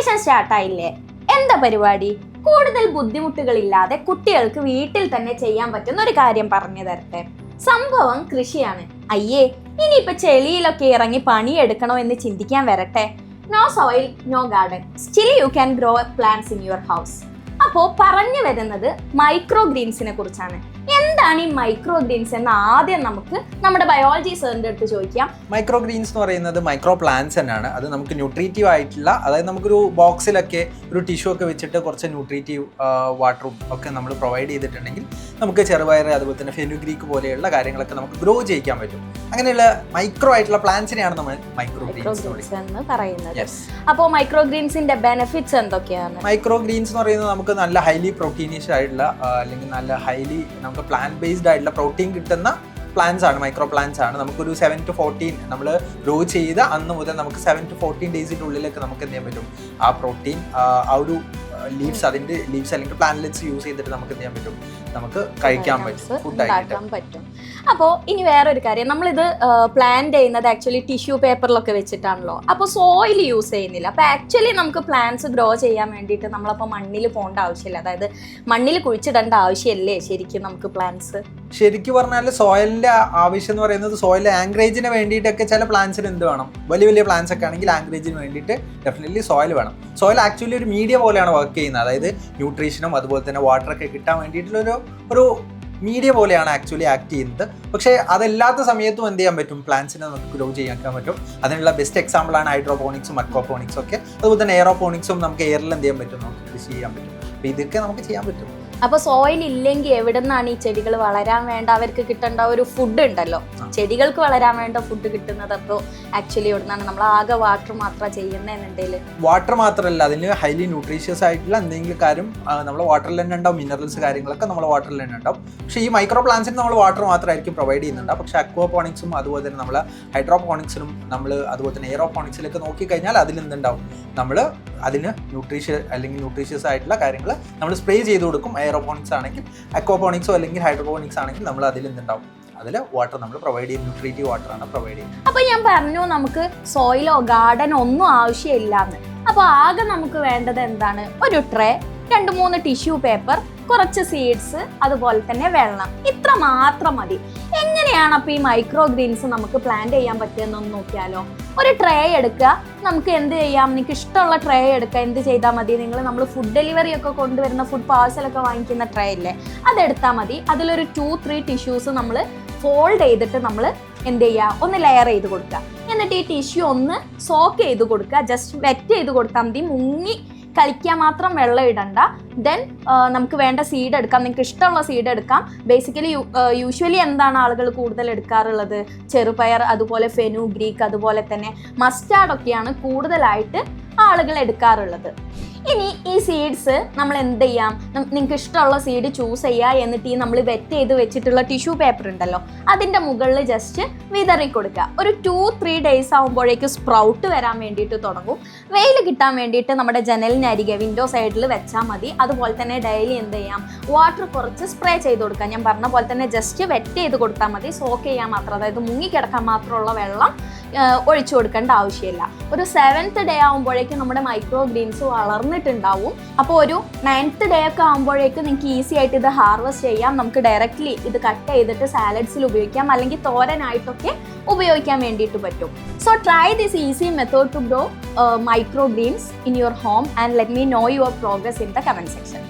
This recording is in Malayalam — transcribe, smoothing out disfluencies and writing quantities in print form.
വെക്കേഷൻ സ്റ്റാർട്ടായില്ലേ? എന്താ പരിപാടി? കൂടുതൽ ബുദ്ധിമുട്ടുകളില്ലാതെ കുട്ടികൾക്ക് വീട്ടിൽ തന്നെ ചെയ്യാൻ പറ്റുന്ന ഒരു കാര്യം പറഞ്ഞു തരട്ടെ. സംഭവം കൃഷിയാണ്. അയ്യേ, ഇനിയിപ്പോ ചെളിയിലൊക്കെ ഇറങ്ങി പണിയെടുക്കണോ എന്ന് ചിന്തിക്കാൻ വരട്ടെ. No soil, no garden, still you can grow plants in your house. അപ്പോൾ പറഞ്ഞു വരുന്നത് മൈക്രോ ഗ്രീൻസിനെ കുറിച്ചാണ്. എന്താണ് ഈ മൈക്രോ ഗ്രീൻസ് എന്ന് ആദ്യം നമുക്ക് നമ്മുടെ ബയോളജി സാറിന്റെ അടുത്ത് ചോദിക്കാം. മൈക്രോ ഗ്രീൻസ് എന്ന് പറയുന്നത് മൈക്രോ പ്ലാന്റ്സ് തന്നെയാണ്. അത് നമുക്ക് ന്യൂട്രീറ്റീവ് ആയിട്ടുള്ള, അതായത് നമുക്കൊരു ബോക്സിലൊക്കെ ഒരു ടിഷ്യൂ ഒക്കെ വെച്ചിട്ട് കുറച്ച് ന്യൂട്രീറ്റീവ് വാട്ടറും ഒക്കെ നമ്മൾ പ്രൊവൈഡ് ചെയ്തിട്ടുണ്ടെങ്കിൽ നമുക്ക് ചെറുപയർ അതുപോലെ തന്നെ ഫെനുഗ്രീക്ക് പോലെയുള്ള കാര്യങ്ങളൊക്കെ നമുക്ക് ഗ്രോ ചെയ്യിക്കാൻ പറ്റും. അങ്ങനെയുള്ള മൈക്രോ ആയിട്ടുള്ള പ്ലാന്റ്സിനെയാണ് നമ്മൾ മൈക്രോ ഗ്രീൻസ് എന്ന് പറയുന്നത്. അപ്പോൾ മൈക്രോ ഗ്രീൻസിന്റെ ബെനിഫിറ്റ്സ് എന്തൊക്കെയാണ്? മൈക്രോ ഗ്രീൻസ് എന്ന് പറയുന്നത് നമുക്ക് നല്ല ഹൈലി പ്രോട്ടീനിഷ് ആയിട്ടുള്ള അല്ലെങ്കിൽ നല്ല ഹൈലി നമുക്ക് പ്ലാന്റ് ബേസ്ഡ് ആയിട്ടുള്ള പ്രോട്ടീൻ കിട്ടുന്ന പ്ലാന്റ്സ് ആണ്, മൈക്രോ പ്ലാന്റ്സ് ആണ്. നമുക്കൊരു 7 to 14 നമ്മൾ ഗ്രോ ചെയ്ത അന്ന് മുതൽ നമുക്ക് 7 to 14 ഡേയ്സിൻ്റെ ഉള്ളിലേക്ക് നമുക്ക് എന്ത് ചെയ്യാൻ പറ്റും, ആ പ്രോട്ടീൻ ആ ഒരു ലീവ്സ്, അതിൻ്റെ ലീവ്സ് അല്ലെങ്കിൽ പ്ലാന്റ്ലെറ്റ്സ് യൂസ് ചെയ്തിട്ട് നമുക്ക് എന്ത് ചെയ്യാൻ പറ്റും, നമുക്ക് കഴിക്കാൻ പറ്റും, ഫുഡാക്കാൻ പറ്റും. അപ്പോൾ ഇനി വേറൊരു കാര്യം, നമ്മളിത് പ്ലാന്റ് ചെയ്യുന്നത് ആക്ച്വലി ടിഷ്യൂ പേപ്പറിലൊക്കെ വെച്ചിട്ടാണല്ലോ. അപ്പോൾ സോയിൽ യൂസ് ചെയ്യുന്നില്ല. അപ്പോൾ ആക്ച്വലി നമുക്ക് പ്ലാന്റ്സ് ഗ്രോ ചെയ്യാൻ വേണ്ടിയിട്ട് നമ്മളപ്പോൾ മണ്ണിൽ പോകേണ്ട ആവശ്യമില്ല. അതായത് മണ്ണിൽ കുഴിച്ചിടേണ്ട ആവശ്യമല്ലേ ശരിക്കും നമുക്ക് പ്ലാന്റ്സ്? ശരിക്കും പറഞ്ഞാൽ സോയിലിന്റെ ആവശ്യം എന്ന് പറയുന്നത് സോയിൽ ആംഗ്രേജിന് വേണ്ടിയിട്ടൊക്കെ ചില പ്ലാന്റ്സിന് എന്ത് വേണം, വലിയ വലിയ പ്ലാന്റ്സ് ഒക്കെ ആണെങ്കിൽ ആംഗ്രേജിന് വേണ്ടിയിട്ട് ഡെഫിനറ്റ്ലി സോയിൽ വേണം. സോയിൽ ആക്ച്വലി ഒരു മീഡിയ പോലെയാണ് വർക്ക് ചെയ്യുന്നത്. അതായത് ന്യൂട്രീഷനും അതുപോലെ തന്നെ വാട്ടറൊക്കെ കിട്ടാൻ വേണ്ടിയിട്ടുള്ള ഒരു മീഡിയ പോലെയാണ് ആക്ച്വലി ആക്ട് ചെയ്യുന്നത്. പക്ഷേ അതല്ലാത്ത സമയത്തും എന്ത് ചെയ്യാൻ പറ്റും, പ്ലാന്റ്സിനെ നമുക്ക് ഗ്രോ ചെയ്യാൻ പറ്റും. അതിനുള്ള ബെസ്റ്റ് എക്സാമ്പിളാണ് ഹൈഡ്രോപോണിക്സും അക്വാപോണിക്സും ഒക്കെ. അതുപോലെ തന്നെ എയറോപോണിക്സും നമുക്ക് എയറിൽ എന്ത് ചെയ്യാൻ പറ്റും, നമുക്ക് കൃഷി ചെയ്യാൻ പറ്റും. അപ്പോൾ ഇതൊക്കെ നമുക്ക് ചെയ്യാൻ പറ്റും. അപ്പോൾ സോയിൽ ഇല്ലെങ്കിൽ എവിടെ നിന്നാണ് ഈ ചെടികൾ വളരാൻ വേണ്ട അവർക്ക് കിട്ടേണ്ട ഒരു ഫുഡ് ഉണ്ടല്ലോ, ചെടികൾക്ക് വളരാൻ വേണ്ട ഫുഡ് കിട്ടുന്നത്? അപ്പോൾ ആക്ച്വലി എവിടെ നിന്നാണ്? നമ്മൾ ആകെ വാട്ടർ മാത്രമാണ് ചെയ്യുന്നതെന്നുണ്ടെങ്കിൽ വാട്ടർ മാത്രമല്ല, അതിന് ഹൈലി ന്യൂട്രീഷ്യസ് ആയിട്ടുള്ള എന്തെങ്കിലും കാര്യം നമ്മൾ വാട്ടറിൽ തന്നെ ഉണ്ടാവും. മിനറൽസ് കാര്യങ്ങളൊക്കെ നമ്മൾ വാട്ടറിൽ തന്നെ ഉണ്ടാവും. പക്ഷേ ഈ മൈക്രോ പ്ലാന്റ്സിന് നമ്മൾ വാട്ടർ മാത്രമായിരിക്കും പ്രൊവൈഡ് ചെയ്യുന്നുണ്ടാവും. പക്ഷേ അക്വാപോണിക്സും അതുപോലെ തന്നെ നമ്മൾ ഹൈഡ്രോപോണിക്സിനും നമ്മൾ അതുപോലെ തന്നെ എയറോപോണിക്സിലൊക്കെ നോക്കിക്കഴിഞ്ഞാൽ അതിൽ എന്തുണ്ടാവും, നമ്മൾ അതിന് ന്യൂട്രീഷ്യസ് ആയിട്ടുള്ള കാര്യങ്ങൾ നമ്മൾ സ്പ്രേ ചെയ്ത് കൊടുക്കും. എയറോപോണിക്സ് ആണെങ്കിൽ, അക്വാപോണിക്സോ അല്ലെങ്കിൽ ഹൈഡ്രോപോണിക്സ് ആണെങ്കിൽ നമ്മൾ അതിൽ എന്തുണ്ടാവും, അതിൽ വാട്ടർ നമ്മൾ പ്രൊവൈഡ് ചെയ്യും, ന്യൂട്രീറ്റീവ് വാട്ടറാണ് പ്രൊവൈഡ് ചെയ്യുന്നത്. അപ്പോൾ ഞാൻ പറഞ്ഞു നമുക്ക് സോയിലോ ഗാർഡനോ ഒന്നും ആവശ്യമില്ലാന്ന്. അപ്പോൾ ആകെ നമുക്ക് വേണ്ടത് എന്താണ്? ഒരു ട്രേ, 2-3 ടിഷ്യൂ പേപ്പർ, കുറച്ച് സീഡ്സ്, അതുപോലെ തന്നെ വെള്ളം. ഇത്ര മാത്രം മതി. എങ്ങനെയാണ് അപ്പോൾ ഈ മൈക്രോ ഗ്രീൻസ് നമുക്ക് പ്ലാന്റ് ചെയ്യാൻ പറ്റുമെന്നൊന്ന് നോക്കിയാലോ? ഒരു ട്രേ എടുക്കുക. നമുക്ക് എന്ത് ചെയ്യാം, നിങ്ങൾക്ക് ഇഷ്ടമുള്ള ട്രേ എടുക്കുക. എന്ത് ചെയ്താൽ മതി, നമ്മൾ ഫുഡ് ഡെലിവറി ഒക്കെ കൊണ്ടുവരുന്ന ഫുഡ് പാഴ്സലൊക്കെ വാങ്ങിക്കുന്ന ട്രേ ഇല്ലേ, അതെടുത്താൽ മതി. അതിലൊരു 2-3 ടിഷ്യൂസ് നമ്മൾ ഫോൾഡ് ചെയ്തിട്ട് നമ്മൾ എന്ത് ചെയ്യുക, ഒന്ന് ലെയർ ചെയ്ത് കൊടുക്കുക. എന്നിട്ട് ഈ ടിഷ്യൂ ഒന്ന് സോക്ക് ചെയ്ത് കൊടുക്കുക. ജസ്റ്റ് വെറ്റ് ചെയ്ത് കൊടുത്താൽ മതി, മുങ്ങി കളിക്കാൻ മാത്രം വെള്ളം ഇടണ്ട. ദെൻ നമുക്ക് വേണ്ട സീഡ് എടുക്കാം, നിങ്ങൾക്ക് ഇഷ്ടമുള്ള സീഡ് എടുക്കാം. ബേസിക്കലി യൂഷ്വലി എന്താണ് ആളുകൾ കൂടുതൽ എടുക്കാറുള്ളത്, ചെറുപയർ, അതുപോലെ ഫെനുഗ്രീക്ക്, അതുപോലെ തന്നെ മസ്റ്റാർഡൊക്കെയാണ് കൂടുതലായിട്ട് ആളുകൾ എടുക്കാറുള്ളത്. ഇനി ഈ സീഡ്സ് നമ്മൾ എന്ത് ചെയ്യാം, നിങ്ങൾക്ക് ഇഷ്ടമുള്ള സീഡ് ചൂസ് ചെയ്യുക. എന്നിട്ട് ഈ നമ്മൾ വെറ്റ് ചെയ്ത് വെച്ചിട്ടുള്ള ടിഷ്യൂ പേപ്പർ ഉണ്ടല്ലോ, അതിൻ്റെ മുകളിൽ ജസ്റ്റ് വിതറി കൊടുക്കുക. ഒരു 2-3 ഡേയ്സ് ആകുമ്പോഴേക്കും സ്പ്രൗട്ട് വരാൻ വേണ്ടിയിട്ട് തുടങ്ങും. വെയിൽ കിട്ടാൻ വേണ്ടിയിട്ട് നമ്മുടെ ജനലിനരികെ വിൻഡോ സൈഡിൽ വെച്ചാൽ മതി. അതുപോലെ തന്നെ ഡെയിലി എന്ത് ചെയ്യാം, വാട്ടർ കുറച്ച് സ്പ്രേ ചെയ്ത് കൊടുക്കാം. ഞാൻ പറഞ്ഞ പോലെ തന്നെ ജസ്റ്റ് വെറ്റ് ചെയ്ത് കൊടുത്താൽ മതി. സോക്ക് ചെയ്യാൻ മാത്രം, അതായത് മുങ്ങിക്കിടക്കാൻ മാത്രമുള്ള വെള്ളം ഒഴിച്ചു കൊടുക്കേണ്ട ആവശ്യമില്ല. ഒരു 7th ഡേ ആകുമ്പോഴേക്കും നമ്മുടെ മൈക്രോ ഗ്രീൻസ് വളർന്നിട്ടുണ്ടാവും. അപ്പോൾ ഒരു 9th ഡേ ഒക്കെ ആകുമ്പോഴേക്കും നിങ്ങൾക്ക് ഈസി ആയിട്ട് ഇത് ഹാർവെസ്റ്റ് ചെയ്യാം. നമുക്ക് ഡയറക്റ്റ്ലി ഇത് കട്ട് ചെയ്തിട്ട് സാലഡ്സിൽ ഉപയോഗിക്കാം, അല്ലെങ്കിൽ തോരനായിട്ടൊക്കെ ഉപയോഗിക്കാൻ വേണ്ടിയിട്ട് പറ്റും. So try this easy method to grow microgreens in your home and let me know your progress in the comment section.